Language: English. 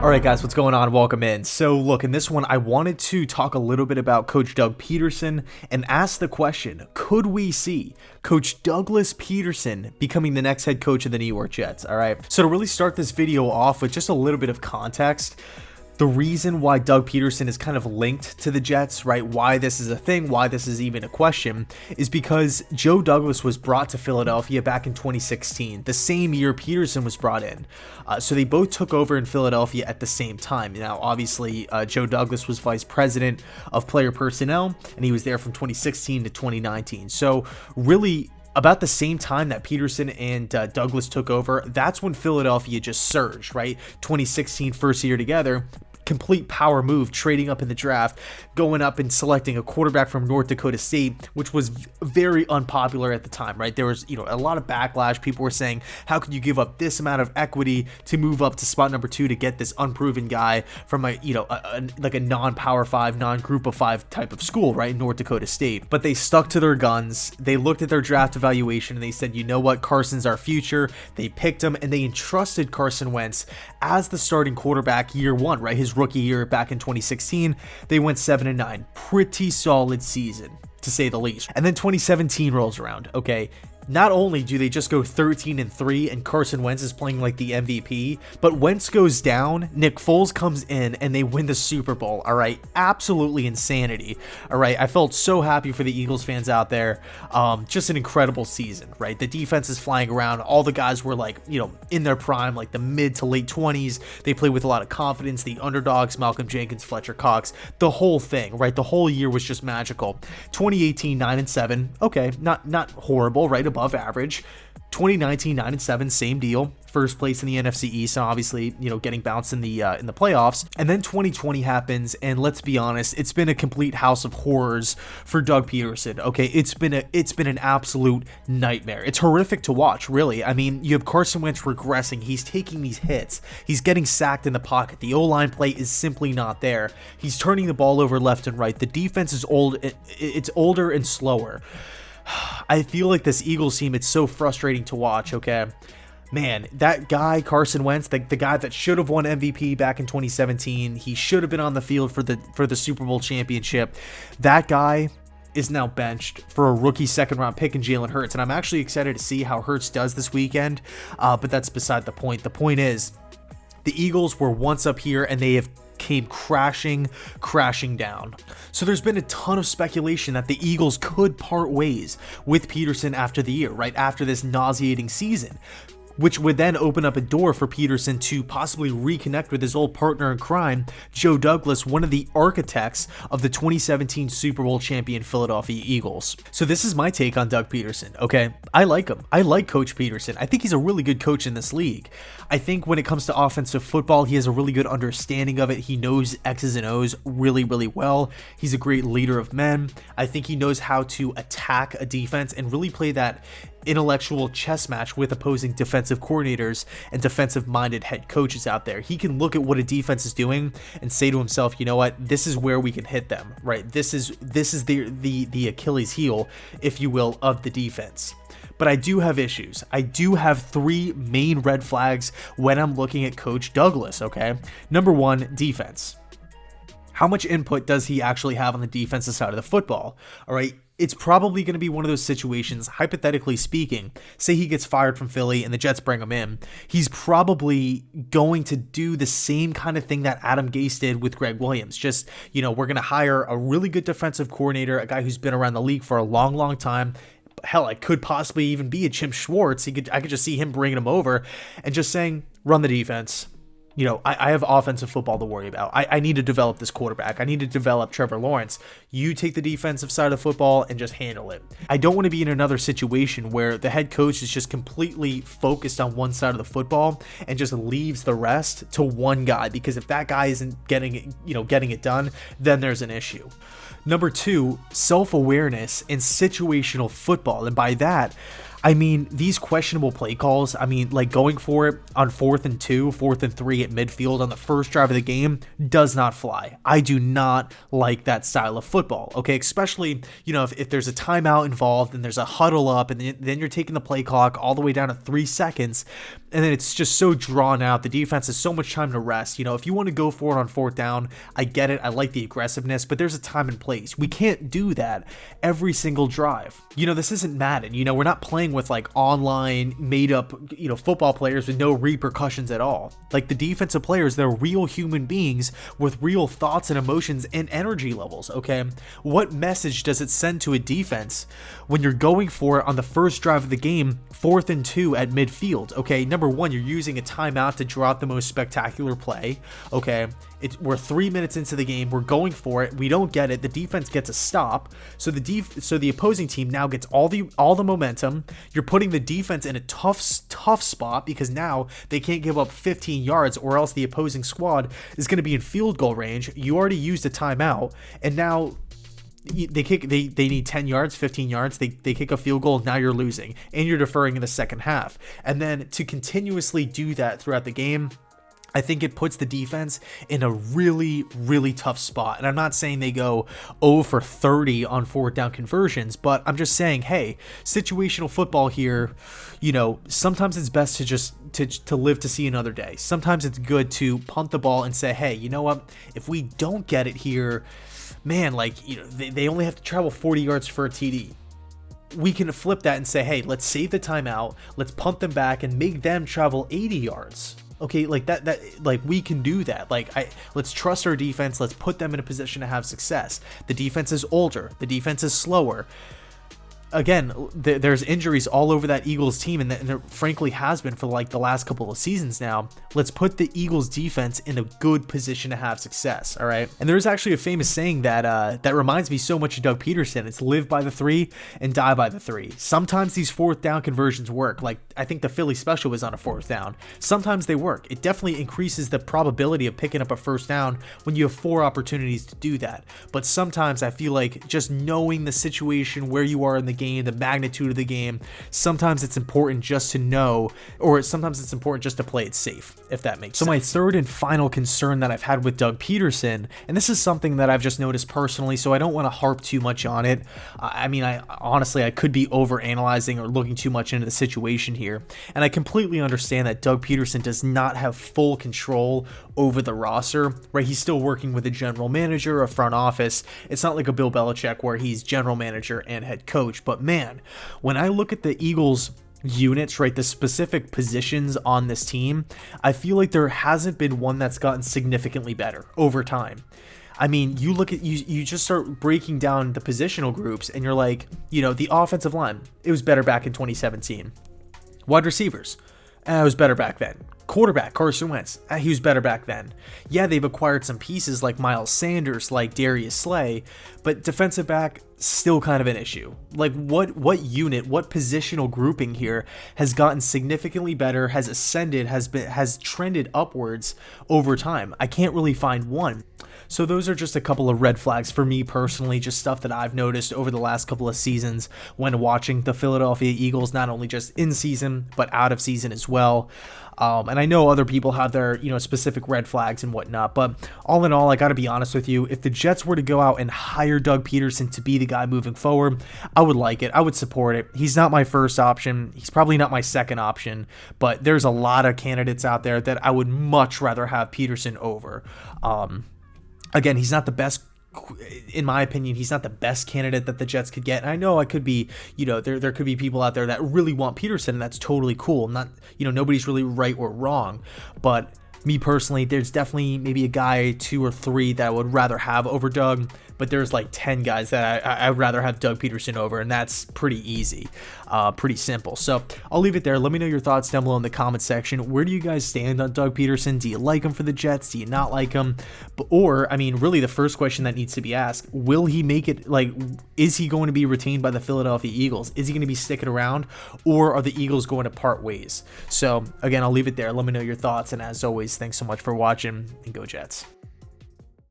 Alright guys, what's going on? Welcome in. So look, in this one, I wanted to talk a little bit about Coach Doug Peterson and ask the question, could we see Coach Douglas Peterson becoming the next head coach of the New York Jets? Alright, so to really start this video off with just a little bit of context, the reason why Doug Peterson is kind of linked to the Jets, right? Why this is a thing, why this is even a question, is because Joe Douglas was brought to Philadelphia back in 2016, the same year Peterson was brought in. So they both took over in Philadelphia at the same time. Now, obviously, Joe Douglas was vice president of player personnel, and he was there from 2016 to 2019. So really, about the same time that Peterson and Douglas took over, that's when Philadelphia just surged, right? 2016, first year together, complete power move, trading up in the draft, going up and selecting a quarterback from North Dakota State, which was very unpopular at the time, right? There was, a lot of backlash. People were saying, how could you give up this amount of equity to move up to spot number 2 to get this unproven guy from like a non-Power 5, non-Group of 5 type of school, right? North Dakota State. But they stuck to their guns. They looked at their draft evaluation and they said, you know what? Carson's our future. They picked him and they entrusted Carson Wentz as the starting quarterback year one, right? His rookie year back in 2016, they went 7-9. Pretty solid season, to say the least. And then 2017 rolls around. Okay, not only do they just go 13-3 and Carson Wentz is playing like the MVP, but Wentz goes down, Nick Foles comes in, and they win the Super Bowl. All right, absolutely insanity. All right, I felt so happy for the Eagles fans out there. Just an incredible season, right? The defense is flying around. All the guys were like, in their prime, like the mid to late 20s. They played with a lot of confidence. The underdogs, Malcolm Jenkins, Fletcher Cox, the whole thing, right? The whole year was just magical. 2018, 9-7. Okay, not horrible, right? Above average. 2019, 9-7, same deal. First place in the NFC East, and obviously, getting bounced in the playoffs. And then 2020 happens, and let's be honest, it's been a complete house of horrors for Doug Peterson. Okay, it's been an absolute nightmare. It's horrific to watch, really. I mean, you have Carson Wentz regressing. He's taking these hits. He's getting sacked in the pocket. The O-line play is simply not there. He's turning the ball over left and right. The defense is old. It's older and slower. I feel like this Eagles team, it's so frustrating to watch, okay? Man, that guy, Carson Wentz, the guy that should have won MVP back in 2017, he should have been on the field for the Super Bowl championship. That guy is now benched for a rookie second-round pick in Jalen Hurts, and I'm actually excited to see how Hurts does this weekend, but that's beside the point. The point is, the Eagles were once up here, and they have came crashing down. So there's been a ton of speculation that the Eagles could part ways with Peterson after the year, right after this nauseating season, which would then open up a door for Peterson to possibly reconnect with his old partner in crime, Joe Douglas, one of the architects of the 2017 Super Bowl champion Philadelphia Eagles. So this is my take on Doug Peterson, okay? I like him. I like Coach Peterson. I think he's a really good coach in this league. I think when it comes to offensive football, he has a really good understanding of it. He knows X's and O's really, really well. He's a great leader of men. I think he knows how to attack a defense and really play that intellectual chess match with opposing defensive coordinators and defensive-minded head coaches out there. He can look at what a defense is doing and say to himself, you know what, this is where we can hit them, right? This is the Achilles heel, if you will, of the defense. But I do have issues. I do have 3 main red flags when I'm looking at Coach Douglas, okay? Number 1, defense. How much input does he actually have on the defensive side of the football? All right, it's probably going to be one of those situations, hypothetically speaking, say he gets fired from Philly and the Jets bring him in. He's probably going to do the same kind of thing that Adam Gase did with Greg Williams. Just, we're going to hire a really good defensive coordinator, a guy who's been around the league for a long, long time. Hell, it could possibly even be a Jim Schwartz. I could just see him bringing him over and just saying, run the defense. I have offensive football to worry about. I need to develop this quarterback. I need to develop Trevor Lawrence. You take the defensive side of football and just handle it. I don't want to be in another situation where the head coach is just completely focused on one side of the football and just leaves the rest to one guy, because if that guy isn't getting it done, then there's an issue. Number 2, self-awareness and situational football. And by that, I mean, these questionable play calls, I mean, like going for it on 4th and 2, 4th and 3 at midfield on the first drive of the game does not fly. I do not like that style of football, okay? Especially, you know, if there's a timeout involved and there's a huddle up and then you're taking the play clock all the way down to 3 seconds and then it's just so drawn out. The defense has so much time to rest. You know, if you want to go for it on 4th down, I get it. I like the aggressiveness, but there's a time and place. We can't do that every single drive. You know, this isn't Madden. You know, we're not playing with like online made up, you know, football players with no repercussions at all. Like the defensive players, they're real human beings with real thoughts and emotions and energy levels, okay? What message does it send to a defense when you're going for it on the first drive of the game, 4th and 2 at midfield, okay? Number one, you're using a timeout to draw out the most spectacular play, okay? We're 3 minutes into the game. We're going for it. We don't get it. The defense gets a stop. So the opposing team now gets all the momentum. You're putting the defense in a tough spot because now they can't give up 15 yards or else the opposing squad is going to be in field goal range. You already used a timeout and now they need 10 yards, 15 yards. They kick a field goal. Now you're losing and you're deferring in the second half. And then to continuously do that throughout the game, I think it puts the defense in a really, really tough spot. And I'm not saying they go 0 for 30 on 4th down conversions, but I'm just saying, hey, situational football here, you know, sometimes it's best to just to live to see another day. Sometimes it's good to punt the ball and say, hey, you know what? If we don't get it here, man, like, you know, they only have to travel 40 yards for a TD. We can flip that and say, hey, let's save the timeout. Let's punt them back and make them travel 80 yards. Okay, like that like we can do that. Like let's trust our defense. Let's put them in a position to have success. The defense is older. The defense is slower. Again, there's injuries all over that Eagles team, and there frankly has been for like the last couple of seasons now. Let's put the Eagles defense in a good position to have success, all right? And there's actually a famous saying that that reminds me so much of Doug Peterson. It's live by the 3 and die by the 3. Sometimes these 4th down conversions work. Like I think the Philly special was on a 4th down. Sometimes they work. It definitely increases the probability of picking up a 1st down when you have 4 opportunities to do that. But sometimes I feel like just knowing the situation, where you are in the game, the magnitude of the game, sometimes it's important just to know, or sometimes it's important just to play it safe, if that makes sense. So my third and final concern that I've had with Doug Peterson, and this is something that I've just noticed personally, so I don't want to harp too much on it. I mean, I honestly could be overanalyzing or looking too much into the situation here, and I completely understand that Doug Peterson does not have full control over the roster, right? He's still working with a general manager, a front office. It's not like a Bill Belichick where he's general manager and head coach. But man, when I look at the Eagles units, right, the specific positions on this team, I feel like there hasn't been one that's gotten significantly better over time. I mean, you look at, you just start breaking down the positional groups and you're like, you know, the offensive line, it was better back in 2017. Wide receivers, it was better back then. Quarterback, Carson Wentz, he was better back then. Yeah, they've acquired some pieces like Miles Sanders, like Darius Slay, but defensive back, still kind of an issue. Like what unit, what positional grouping here has gotten significantly better, has ascended, has trended upwards over time? I can't really find one. So those are just a couple of red flags for me personally, just stuff that I've noticed over the last couple of seasons when watching the Philadelphia Eagles, not only just in season, but out of season as well. And I know other people have their, you know, specific red flags and whatnot, but all in all, I got to be honest with you. If the Jets were to go out and hire Doug Peterson to be the guy moving forward, I would like it. I would support it. He's not my first option. He's probably not my second option, but there's a lot of candidates out there that I would much rather have Peterson over. Again, he's not the best, in my opinion, he's not the best candidate that the Jets could get. And I know I could be, you know, there could be people out there that really want Peterson, and that's totally cool. Not, you know, nobody's really right or wrong, but me personally, there's definitely maybe a guy, 2 or 3 that I would rather have over Doug, but there's like 10 guys that I'd rather have Doug Peterson over, and that's pretty easy, pretty simple. So I'll leave it there. Let me know your thoughts down below in the comment section. Where do you guys stand on Doug Peterson? Do you like him for the Jets? Do you not like him? Or, I mean, really the first question that needs to be asked, will he make it, like, is he going to be retained by the Philadelphia Eagles? Is he going to be sticking around, or are the Eagles going to part ways? So again, I'll leave it there. Let me know your thoughts, and as always, thanks so much for watching, and go Jets.